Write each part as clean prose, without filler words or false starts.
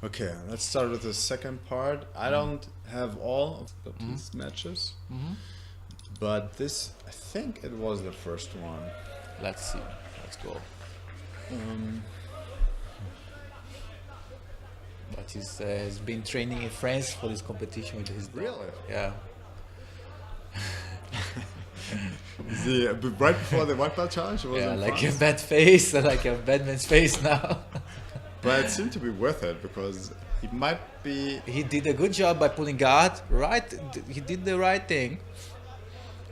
Okay, let's start with the second part. I don't have all of these matches, but this, I think it was the first one. Let's see. Let's go. But he's been training in France for this competition with his dad. Really? Yeah. Right before the white belt challenge? It was Yeah, in like France? a bad face, like a bad man's face now. But it seemed to be worth it because he might be. He did a good job by pulling guard. Right, he did the right thing.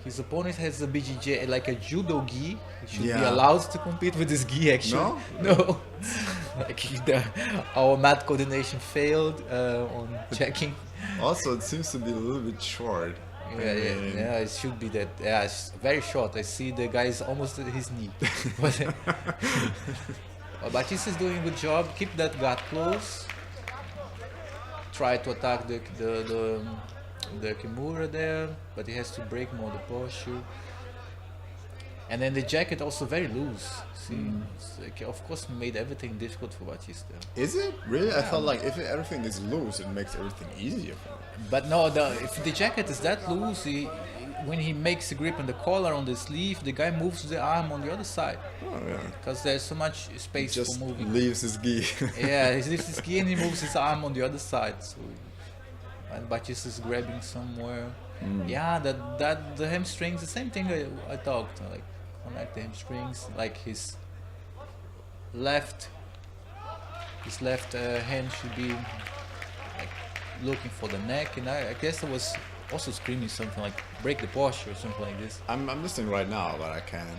His opponent has a BJJ, like a judo gi. He should be allowed to compete with this gi, actually. No. Like our mat coordination failed on checking. Also, it seems to be a little bit short. Yeah, it should be that. Yeah, it's very short. I see the guy is almost at his knee. Batista is doing a good job. Keep that guard close. Try to attack the Kimura there, but he has to break more the posture. And then the jacket also very loose. See, it's like, of course, made everything difficult for Batista. Is it really? I felt like if everything is loose, it makes everything easier for him. But no, if the jacket is that loose, when he makes a grip on the collar on the sleeve, the guy moves the arm on the other side. Oh yeah. Because there's so much space Just for moving. leaves his gi. Yeah, he leaves his gi and he moves his arm on the other side. So, and Batista is grabbing somewhere. Yeah, that the hamstrings, the same thing I talked. Like connect the hamstrings, like his left hand should be like looking for the neck, and I guess I was also screaming something like break the posture or something like this. I'm listening right now, but I can't.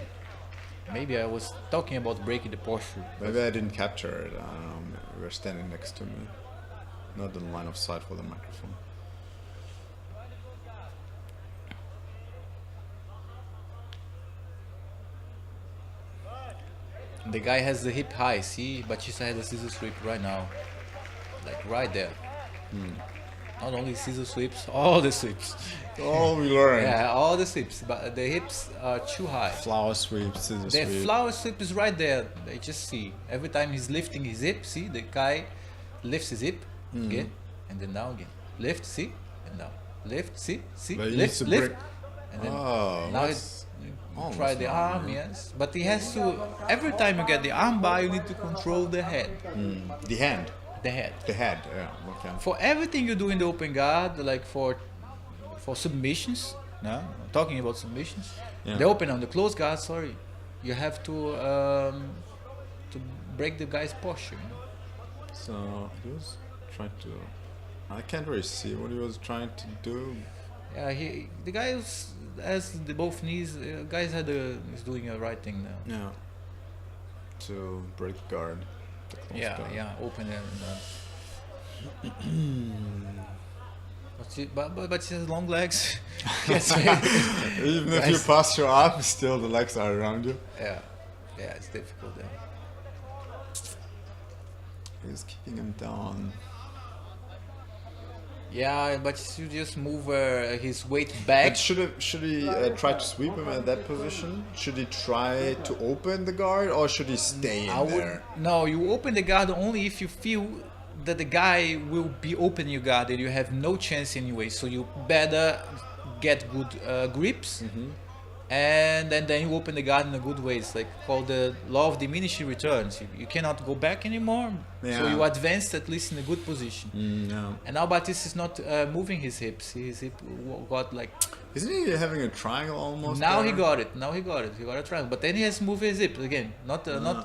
Maybe I was talking about breaking the posture. Maybe I didn't capture it. I don't know. You were standing next to me, not in line of sight for the microphone. The guy has the hip high, see? Batista has a scissor sweep right now. Like right there. Not only scissor sweeps, all the sweeps. Oh, we learned. Yeah, all the sweeps, but the hips are too high. Flower sweep, scissor The sweep. flower sweep is right there. They just see. Every time he's lifting his hip, see? The guy lifts his hip again, and then down again. Lift, see? And down. Lift, see? But he Lift, needs to lift. break- And then Oh, now that's almost try the wrong, arm, yeah. yes. But he has to, every time you get the arm bar, you need to control the head. The hand. The head. The head, yeah. Okay. For everything you do in the open guard, like for submissions, no, I'm talking about submissions, Yeah. the open and the closed guard, sorry, you have to break the guy's posture. You know? So he was trying to. I can't really see what he was trying to do. Yeah, the guy has the both knees. Guys is doing a right thing now. Yeah. To break guard. The close guard. Yeah, open and. But he has long legs. Even if you pass your arm, still the legs are around you. Yeah, it's difficult then. He's keeping him down. Yeah, but you should just move his weight back. But should he try to sweep him at that position? Should he try to open the guard or should he stay in there? No, you open the guard only if you feel that the guy will be opening your guard and you have no chance anyway. So you better get good grips, and then you open the guard in a good way. It's like called the law of diminishing returns. You cannot go back anymore, so Yeah. you advanced at least in a good position. No. And now Batista is not moving his hips. His hip got like. Isn't he having a triangle almost? Now there? he got it. He got a triangle. But then he has to move his hips again. Not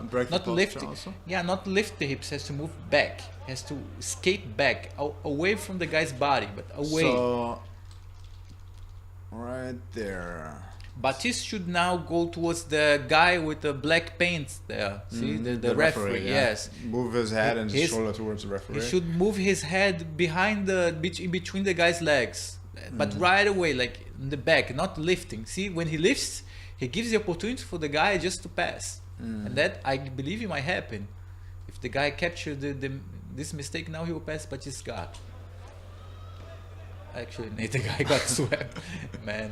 break the posture lift. also? Yeah, not lift the hips. Has to move back. Has to escape back away from the guy's body, but away. So, right there. Batista should now go towards the guy with the black paint there. See the referee. Yeah. Yes. Move his head and his His- shoulder towards the referee. He should move his head behind in between the guy's legs, but right away, like in the back, not lifting. See, when he lifts, he gives the opportunity for the guy just to pass, and that I believe it might happen. If the guy captures this mistake, now he will pass Batista's guard. Actually, the guy got swept, man.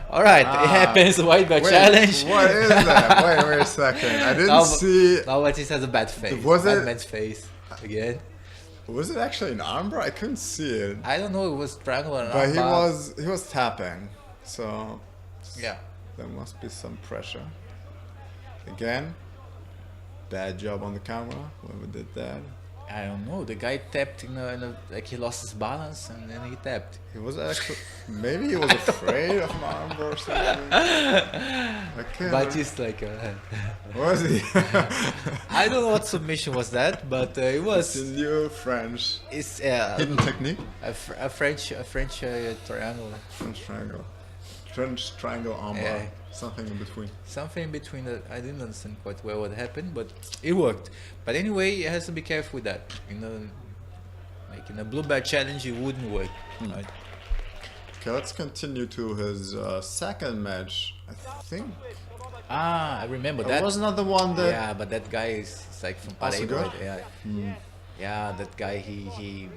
All right, it happens. White belt challenge. What is that? Wait a second. I didn't see. Now Batista has a bad face. Was bad it- man's face again. Was it actually an armbar? I couldn't see it. I don't know. It was triangle or not. But he was tapping, so Yeah. there must be some pressure. Again, bad job on the camera when we did that. I don't know. The guy tapped like he lost his balance and then he tapped. He was actually maybe he was afraid of my armbar or something. Okay. But just like Was he? I don't know what submission was that, but it was. It's a new French It's hidden technique. a French triangle. French triangle armbar. Yeah. Something in between. Something in between that I didn't understand quite well what happened, but it worked. But anyway, you have to be careful with that. Like in a blue belt challenge, it wouldn't work. Right? Okay, let's continue to his second match. I think I remember that that. was not the one that. Yeah, but that guy is like from Also Paraíba. good? Right? Yeah. Yeah, that guy he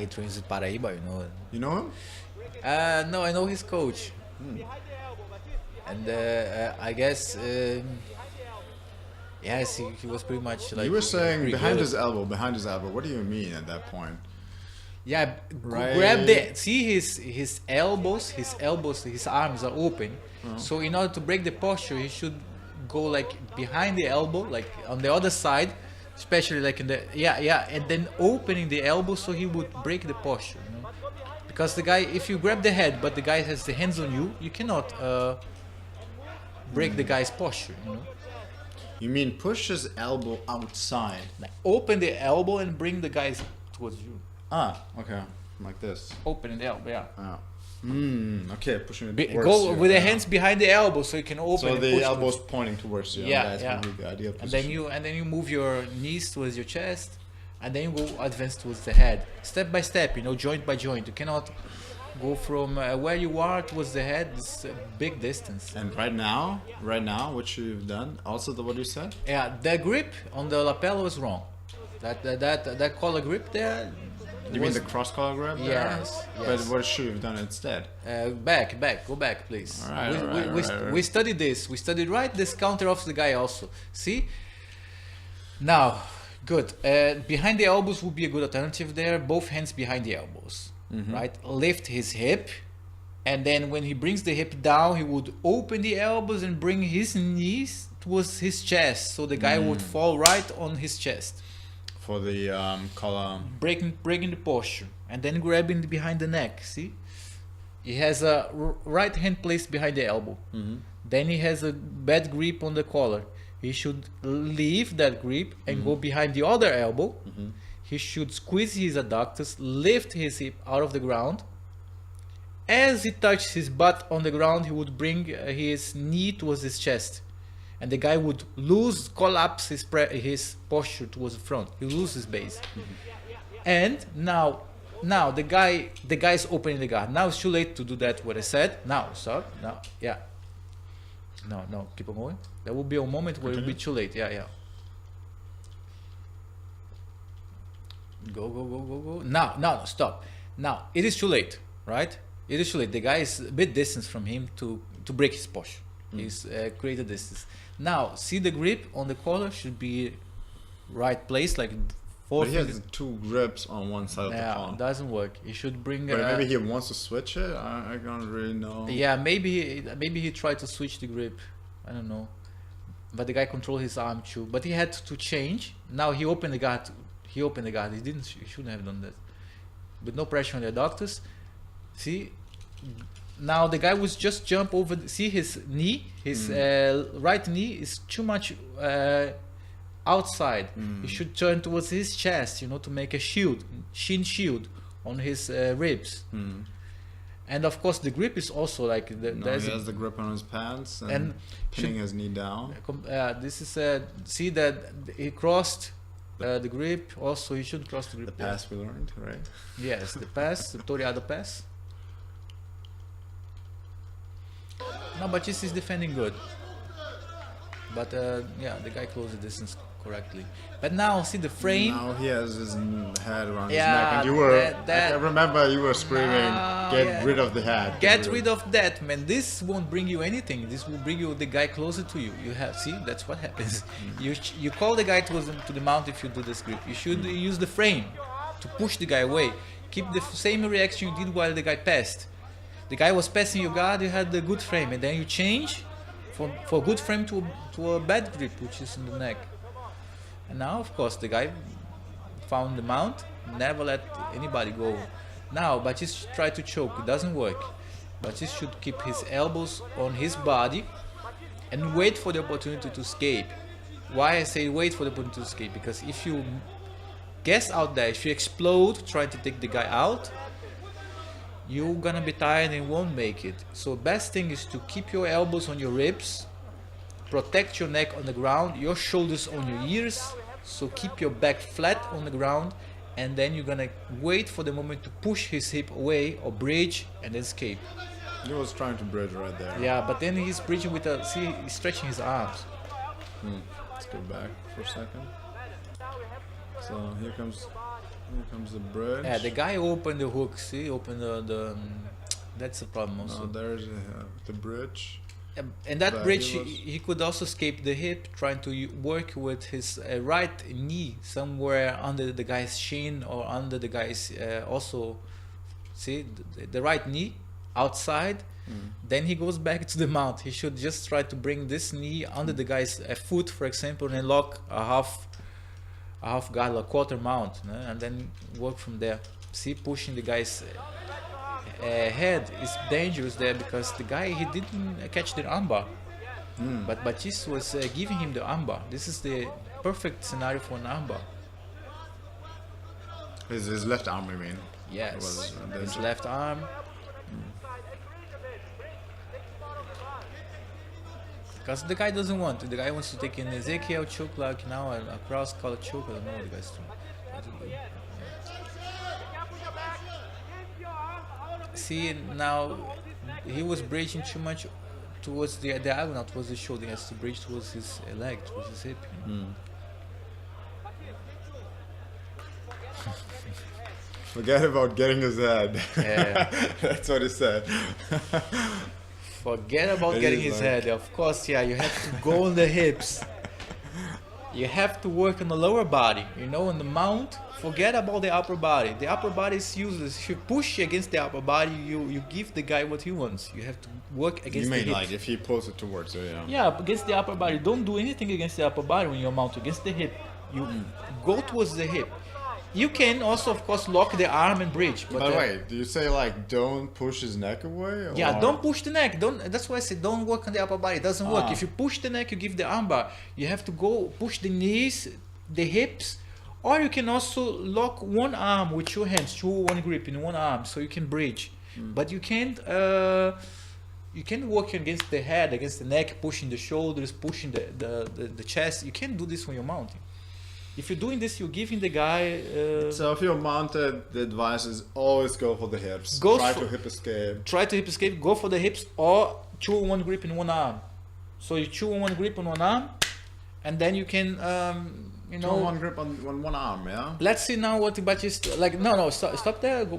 trains with Paraíba, you know. You know him? No, I know his coach. And I guess yes, he was pretty much like. You were saying pretty behind good. his elbow, behind his elbow. What do you mean at that point? Yeah, Right. grab his elbows, his arms are open. So in order to break the posture, he should go like behind the elbow, like on the other side, especially like in the and then opening the elbow so he would break the posture. You know? Because the guy, if you grab the head, but the guy has the hands on you, you cannot break the guy's posture. You know? You mean push his elbow outside? Like open the elbow and bring the guys towards you. Ah, okay, like this. Open the elbow, yeah. Ah. Okay, pushing it towards Go you. with the Yeah. hands behind the elbow so you can open. So and the push elbow's towards- pointing towards you. Yeah, That's yeah. maybe the ideal And position. then you move your knees towards your chest, and then you go advance towards the head, step by step. You know, joint by joint. You cannot go from where you are towards the head. It's a big distance. And right now, what you've done, also what you said. Yeah, the grip on the lapel was wrong. That collar grip there. You mean was- the cross collar grab? there? Yes, But yes. what should you have done instead? Go back, please. Alright, We studied this. We studied right this counter off the guy also. See? Now, good. Behind the elbows would be a good alternative there. Both hands behind the elbows, right? Lift his hip, and then when he brings the hip down, he would open the elbows and bring his knees towards his chest, so the guy would fall right on his chest. For the collar. Breaking the posture, and then grabbing behind the neck. See, he has a right hand placed behind the elbow. Then he has a bad grip on the collar. He should leave that grip and go behind the other elbow. He should squeeze his adductors, lift his hip out of the ground. As he touches his butt on the ground, he would bring his knee towards his chest. And the guy would collapse his posture towards the front. He loses base. And now the guy's opening the guard. Now it's too late to do that. What I said. Now stop. Now yeah. No, keep on going. There will be a moment where it will be too late. Yeah. Go. Now, stop. Now it is too late, right? It is too late. The guy is a bit distance from him to break his posture. He's created distance. Now, see the grip on the collar should be right place, like four But he fingers. has two grips on one side of the Yeah, palm. doesn't work. He should bring. But maybe he wants to switch it. I don't really know. Yeah, maybe he tried to switch the grip. I don't know. But the guy controlled his arm too. But he had to change. Now he opened the guard. He shouldn't have done that. With no pressure on the adductors. See. Now the guy was just jump over. See his knee. His right knee is too much outside. He should turn towards his chest. To make a shin shield on his ribs. And of course, the grip is also like No, he has the grip on his pants and pinning his knee down. This is see that he crossed the grip. Also, he should cross the grip. The pass we learned, right? Yes, the pass, the toreado pass. No, but this is defending good. But yeah, the guy closed the distance correctly. But now see the frame. Now he has his head around Yeah, his neck, and you were. that- I remember you were screaming, Nah, "Get yeah. rid of the head! Get rid of that, man. This won't bring you anything. This will bring you the guy closer to you. You have see that's what happens. You call the guy to the mount if you do this grip. You should use the frame to push the guy away. Keep the same reaction you did while the guy passed. The guy was passing your guard. You had the good frame, and then you change for good frame to a bad grip, which is in the neck. And now, of course, the guy found the mount. Never let anybody go. Now, Baptiste tried to choke. It doesn't work. Baptiste should keep his elbows on his body and wait for the opportunity to escape. Why I say wait for the opportunity to escape? Because if you guess out there, if you explode trying to take the guy out, you're gonna be tired and won't make it. So best thing is to keep your elbows on your ribs, protect your neck on the ground, your shoulders on your ears, so keep your back flat on the ground, and then you're gonna wait for the moment to push his hip away or bridge and escape. He was trying to bridge right there. Yeah, but then he's bridging with he's stretching his arms. Let's go back for a second. So here comes the bridge. Yeah, the guy opened the hook, see, opened that's the problem also. Now there's the bridge. And that But bridge, he was- he could also escape the hip, trying to work with his right knee somewhere under the guy's shin or under the guy's also, see, the right knee outside. Then he goes back to the mount. He should just try to bring this knee under the guy's foot, for example, and lock a half guard, a quarter mount, no? And then work from there. See, pushing the guy's head is dangerous there because the guy, he didn't catch the armbar, but Baptiste was giving him the armbar. This is the perfect scenario for an armbar. His left arm, I mean. Yes, Was his danger. left arm. Because the guy doesn't want to. The guy wants to take an Ezekiel choke, like now a cross collar choke. I don't know what the guy's doing. See, now he was bridging too much towards the diagonal, towards the shoulder. He has to bridge towards his leg, towards his hip. Forget about getting his head. Yeah. That's what he said. Forget about It getting is his like- head. Of course, yeah, you have to go on the hips. You have to work on the lower body, you know, on the mount. Forget about the upper body. The upper body is useless. If you push against the upper body, you give the guy what he wants. You have to work against You the mean hips. like if he pulls it towards you, yeah. Yeah, against the upper body. Don't do anything against the upper body when you're mounted. Against the hip. You go towards the hip. You can also, of course, lock the arm and bridge. But By the way, do you say like don't push his neck away? yeah, or- don't push the neck. Don't. That's why I said don't work on the upper body. It doesn't work. Ah. If you push the neck, you give the armbar. You have to go push the knees, the hips, or you can also lock one arm with two hands, one grip in one arm, so you can bridge. But you can't. You can work against the head, against the neck, pushing the shoulders, pushing the chest. You can't do this when you're mounting. If you're doing this, you're giving the guy. So if you're mounted, the advice is always go for the hips. Go Try for- to hip escape. Try to hip escape, go for the hips, or chew one grip in one arm. So you chew one grip on one arm, and then you can, you know. One grip on one arm, yeah. Let's see now what Baptiste like. No, stop there. Go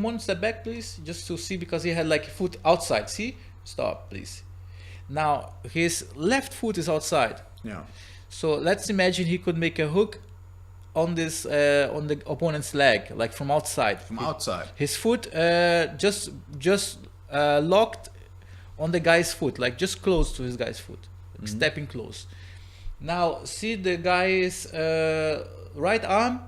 one step back, please, just to see, because he had like foot outside. See, stop, please. Now his left foot is outside. Yeah. So let's imagine he could make a hook on this on the opponent's leg, like from outside. From outside. His foot just locked on the guy's foot, like just close to his guy's foot, like stepping close. Now see the guy's right arm.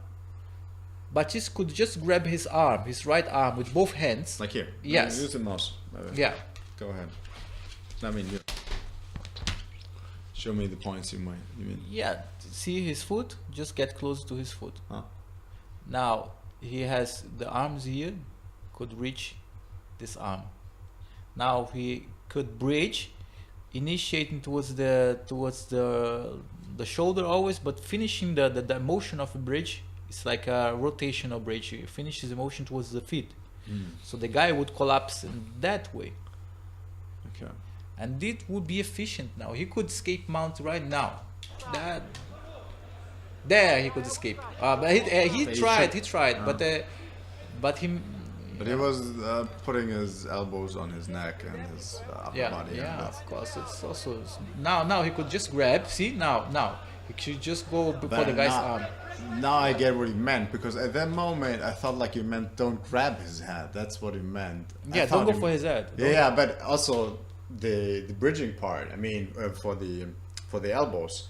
Baptiste could just grab his arm, his right arm, with both hands. Like here. Yes. Use the mouse. Yeah. Go ahead. I mean, you. Show me the points you mean. Yeah. See his foot? Just get close to his foot. Huh. Now he has the arms here, could reach this arm. Now he could bridge, initiating towards the shoulder always, but finishing the motion of a bridge. It's like a rotational bridge. He finishes the motion towards the feet. So the guy would collapse in that way. Okay. And it would be efficient now. He could escape mount right now. That There he could escape. But he tried, but he. But he was putting his elbows on his neck and his upper Yeah, body. yeah, And of course. It's also now he could just grab. See now he should just go before the guy's arm. Now I get what he meant, because at that moment I thought like you meant don't grab his head. That's what he meant. Yeah, don't go for his head. Yeah, but also the bridging part. I mean, for the elbows,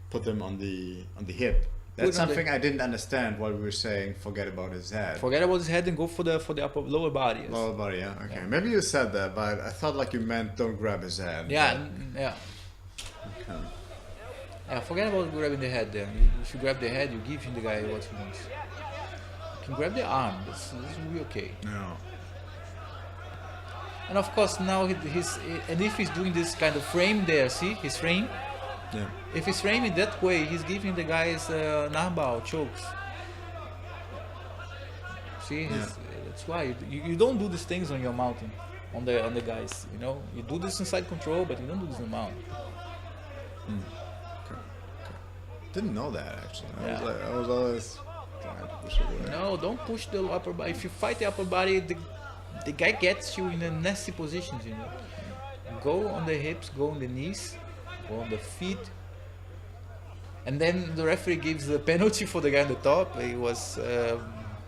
put them on the hip. That's something I didn't understand while we were saying forget about his head. Forget about his head and go for the lower body. Yes. Lower body, yeah. Okay, maybe you said that, but I thought like you meant don't grab his head. Yeah, yeah. Okay. Yeah, forget about grabbing the head then. If you grab the head, you give him the guy what he wants. You can grab the arm, this will be okay. No. And of course now and if he's doing this kind of frame there, see his frame? Yeah. If he's framing that way, he's giving the guys narmbao chokes. See, that's why you don't do these things on your mountain, on the guys. You know, you do this inside control, but you don't do this on the mountain. Okay. Didn't know that actually. Yeah. I was always trying to push it away. No, don't push the upper body. If you fight the upper body, the guy gets you in a nasty positions. You know, go on the hips, go on the knees, go on the feet. And then the referee gives the penalty for the guy on the top. He was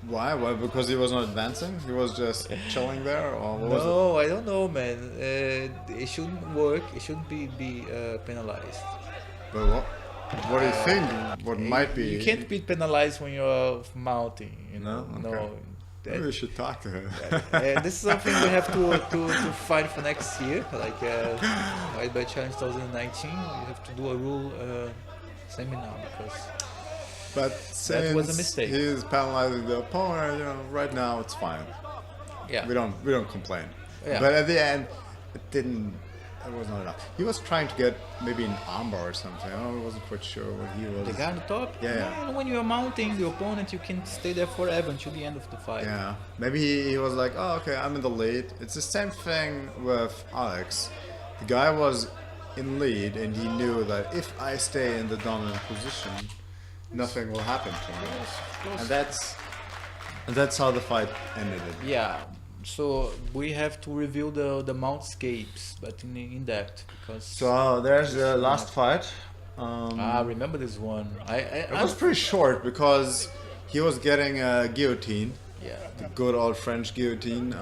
Why? Why? Because he was not advancing? He was just chilling there, or what was no, I don't know, man. It shouldn't work. It shouldn't be penalized. it? But what do you think? What might be? You can't be penalized when you're mounting. You know, No? Okay. no. Maybe we should talk to him. This is something we have to fight for next year. Like White Belt Challenge 2019, we have to do a rule seminar because. But That was a since mistake. he's penalizing the opponent, you know, right now it's fine. Yeah. We don't complain. Yeah. But at the end, it was not enough. He was trying to get maybe an armbar or something. I wasn't quite sure what he was. The guy on the top? Yeah. When you're mounting the opponent, you can stay there forever until the end of the fight. Yeah. Maybe he was like, oh, okay, I'm in the lead. It's the same thing with Alex. The guy was in lead and he knew that if I stay in the dominant position, nothing will happen to me. And that's how the fight ended. Yeah. So we have to review the mountscapes, but in depth because. So there's the last fight. Remember this one? It was pretty short because he was getting a guillotine, Yeah. the good old French guillotine,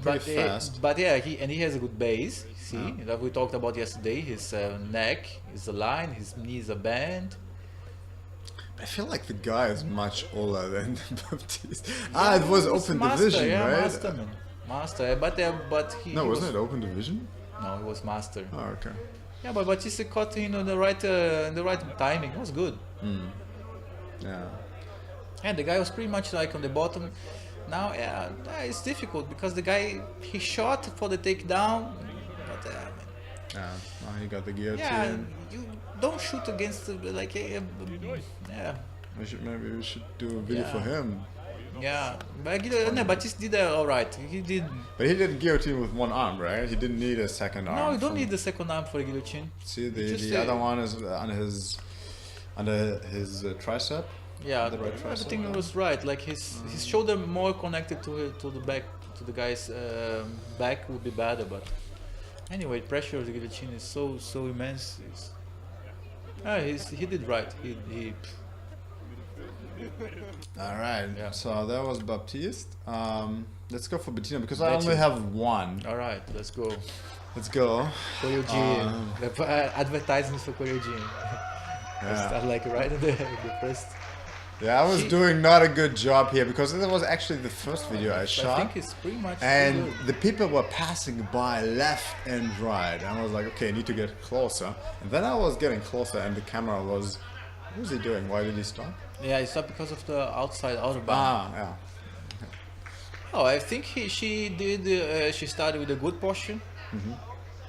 pretty fast. But yeah, he has a good base. See, that we talked about yesterday. His neck is aligned, his knees are bent. I feel like the guy is much older than Baptiste. It was open division, yeah, right? Master. But he. No, he wasn't it open division? No, it was master. Oh, okay. Yeah, but Batista caught in the right timing. It was good. Yeah. And the guy was pretty much like on the bottom. Now, it's difficult because the guy he shot for the takedown, but Yeah. Now he got the guillotine. yeah, you don't shoot against yeah. Maybe we should do a video Yeah. for him. Yeah, but Batista did all right. He did. But he did guillotine with one arm, right? He didn't need a second arm. No, you don't need the second arm for a guillotine. See, Just, the other one is under his tricep. Yeah, The right tricep. everything was right. Like his shoulder more connected to the back, to the guy's back would be better. But anyway, pressure of the guillotine is so immense. He did right. He All right. Yeah. So that was Baptiste. Let's go for Bettina because I Bettina. only have one. all right. Let's go. Let's go. Koryo Gym. The advertisements for Koryo Gym. Yeah. Start like right in the first. Yeah, I was doing not a good job here because it was actually the first video I I shot. think it's pretty much. And good. the people were passing by left and right. And I was like, okay, I need to get closer. And then I was getting closer and the camera was... What was he doing? Why did he stop? Yeah, it's not because of the outer bound. Yeah. Oh, I think she did. She started with a good posture,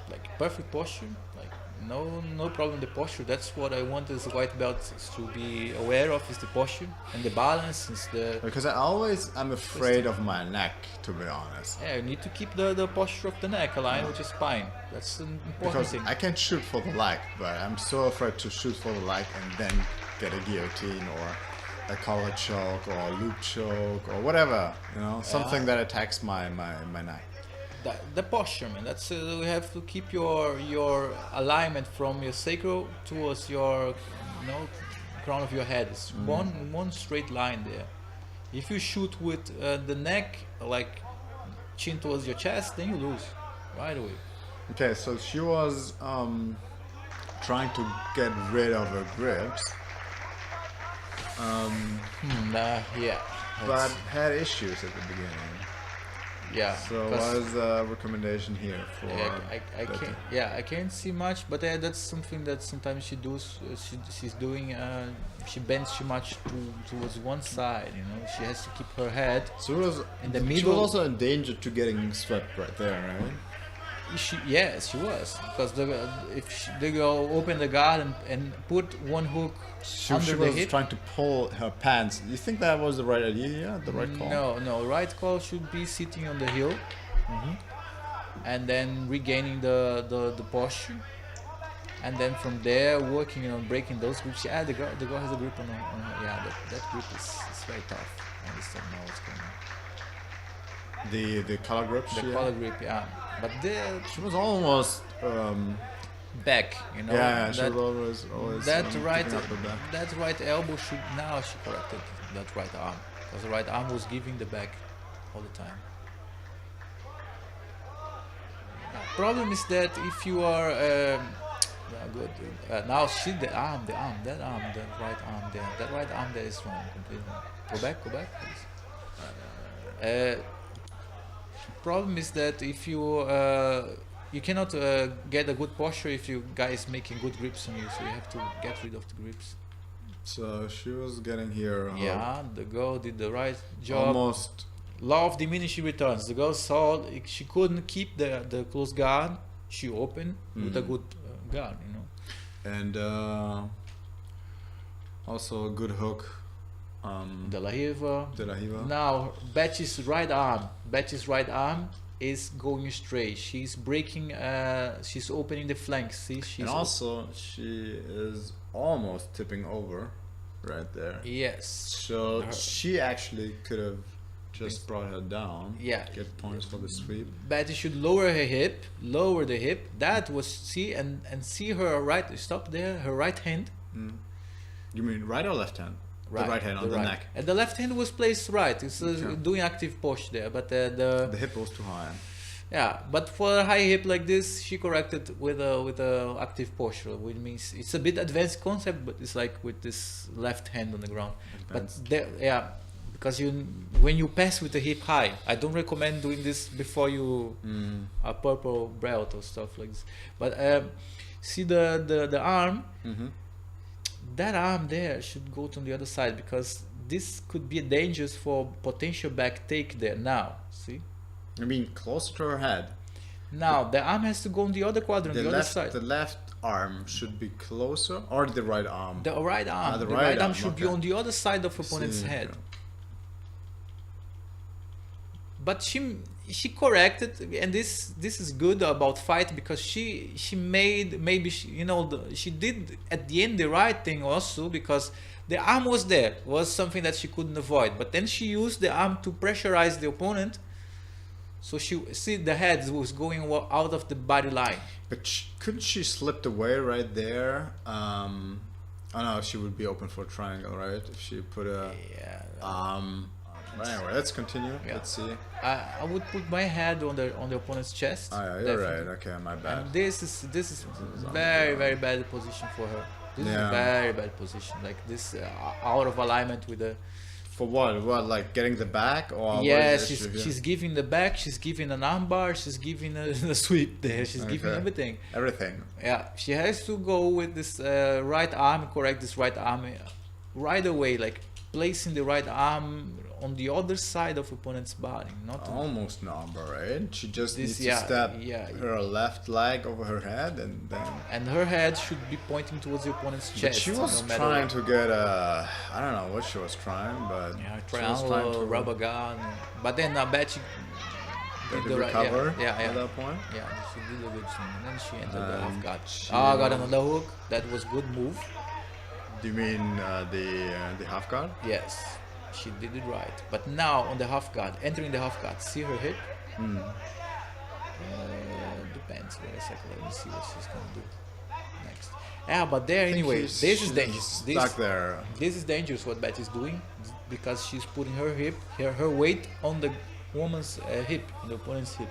like perfect posture. Like no problem with the posture. That's what I want as a white belt is to be aware of is the posture and the balance. Is the Because I'm afraid of my neck, to be honest. you need to keep the posture of the neck aligned with your spine. That's an important Because thing. I can shoot for the leg, but I'm so afraid to shoot for the leg and then get a guillotine or a collar choke or a loop choke or whatever, you know, something that attacks my neck. The posture, man. That's you have to keep your alignment from your sacral towards your crown of your head. It's one straight line there. If you shoot with the neck like chin towards your chest, then you lose right away. Okay, so she was trying to get rid of her grips, Yeah. but had issues at the beginning. Yeah. So what is the recommendation here for? I can't see much, but that's something that sometimes she does. She's doing. She bends too much towards one side. You know, she has to keep her head So it was in the She middle. was also in danger to getting swept right there, right? Yes, she was, because the girl opened the guard and put one hook She under the was hip. trying to pull her pants. You think that was the right idea? The right call? No. Right call should be sitting on the heel, and then regaining the posture, and then from there working on breaking those grips. Yeah, the girl has a grip on her. Yeah, that grip is very tough. I understand now what's going on. The collar grip. The collar grip, yeah, but She was almost. back, you know. Yeah, she was always. That picking up the back. that right elbow should, now she corrected that right arm, because the right arm was giving the back all the time. Problem is that if you are good, now see the arm, that right arm there is wrong completely. Go back, please. Problem is that if you cannot get a good posture if you guys making good grips on you, so you have to get rid of the grips. So she was getting here. Yeah, the girl did the right job. Almost. Law of diminishing returns. The girl saw she couldn't keep the close guard. She opened with a good guard, you know. And also a good hook. De La Riva. Now Betty's right arm is going straight. She's breaking. She's opening the flanks. See, she's And also she is almost tipping over, right there. yes. So she actually could have just brought her down. Yeah. Get points for the sweep. Betty should lower the hip. That was see see her right. Stop there. Her right hand. You mean right or left hand? The right hand on the neck. And the left hand was placed right. It's doing active push there, but the hip was too high. Yeah, but for a high hip like this, she corrected with a active posture, which means it's a bit advanced concept, but it's like with this left hand on the ground. Advanced. But because when you pass with the hip high, I don't recommend doing this before you a purple belt or stuff like this. But see the arm. That arm there should go to the other side, because this could be dangerous for potential back take there. Now, see? I mean, closer to her head. Now the arm has to go on the other quadrant, the other side. The left arm should be closer, or the right arm? The right arm. The right arm should okay. be on the other side of opponent's head. But she corrected, and this is good about fight, because she made she did at the end the right thing also, because the arm was there, was something that she couldn't avoid, but then she used the arm to pressurize the opponent, so she see the head was going out of the body line. But couldn't she slipped away right there? Oh no, she would be open for a triangle, right? If she put a But anyway, let's continue. Yeah. Let's see. I would put my head on the opponent's chest. Oh yeah, you're right. Okay, my bad. And this is very bad position for her. This is a very bad position. Like this out of alignment with the. For what? What, like getting the back, or? Yes, she's giving the back. She's giving an armbar. She's giving a sweep there. She's giving everything. Everything. Yeah, she has to go with this right arm. Correct this right arm right away. Like placing the right arm on the other side of opponent's body, not almost no armbar, right? She just needs to step her left leg over her head, and then. And her head should be pointing towards the opponent's chest. But she was trying to get a. I don't know what she was trying, but. Yeah, triangle, rubber gun. But then I bet she. Did the recover at that point? Yeah, she did a good thing. And then she entered the half guard. Got another hook. That was good move. Do you mean the half guard? Yes, she did it right. But now on the half guard, entering the half guard, see her hip? Depends. Wait a second, let me see what she's gonna do next. Yeah, but there anyway, this is dangerous. Stuck there. This is dangerous what Betty is doing because she's putting her hip, her weight on the woman's hip, on the opponent's hip.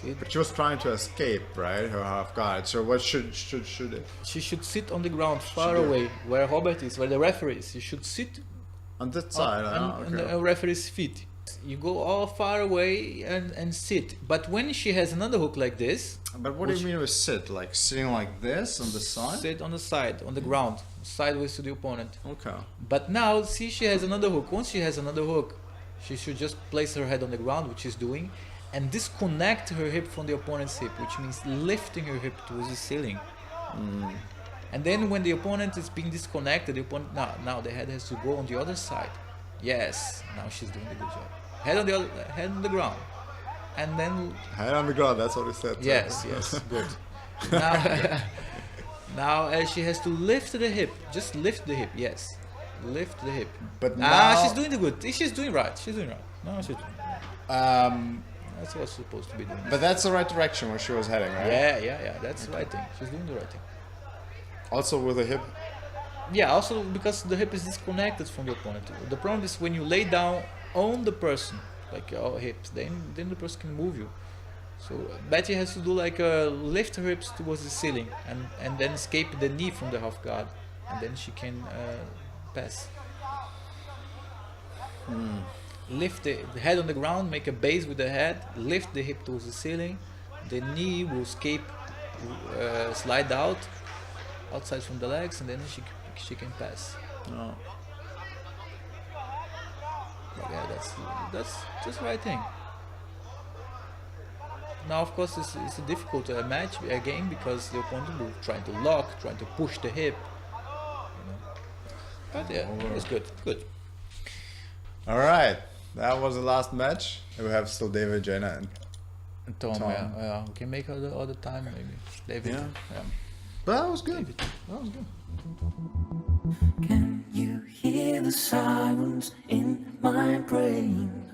See? But she was trying to escape, right? Her half guard. So what should it? She should sit on the ground far do? away, where Robert is, where the referee is. You should sit On that side. on the referee's feet. You go all far away and sit. But when she has an underhook like this, But what do you mean with sit? Like sitting like this on the side? sit on the side, on the ground, sideways to the opponent. Okay. But now, see, she has another hook. Once she has another hook, she should just place her head on the ground, which she's doing, and disconnect her hip from the opponent's hip, which means lifting her hip towards the ceiling. And then when the opponent is being disconnected, the opponent now the head has to go on the other side. Yes, now she's doing a good job. Head on the ground, and then Head on the ground. That's what he said. too. yes, good. Now she has to lift the hip. Just lift the hip. Yes, lift the hip. But now she's doing the good. She's doing right. She's doing right. No, she's doing right. That's what she's supposed to be doing. But that's the right direction where she was heading, right? Yeah. That's the right thing. She's doing the right thing. Also with the hip. Yeah, also because the hip is disconnected from the opponent. The problem is when you lay down on the person, like your hips, then the person can move you. So Betty has to do like lift her hips towards the ceiling and then escape the knee from the half guard, and then she can pass. Lift the head on the ground, make a base with the head, lift the hip towards the ceiling, the knee will escape, slide outside from the legs, and then she can pass. No. But yeah, that's just the right thing. Now, of course, it's a difficult match, a game, because the opponent will try to lock, trying to push the hip. But yeah, it's good. All right. That was the last match. We have still David, Jenna, and Tom. Tom. Yeah, we can make all the time maybe. David. Yeah. But that was good. That was good. Can you hear the sirens in my brain?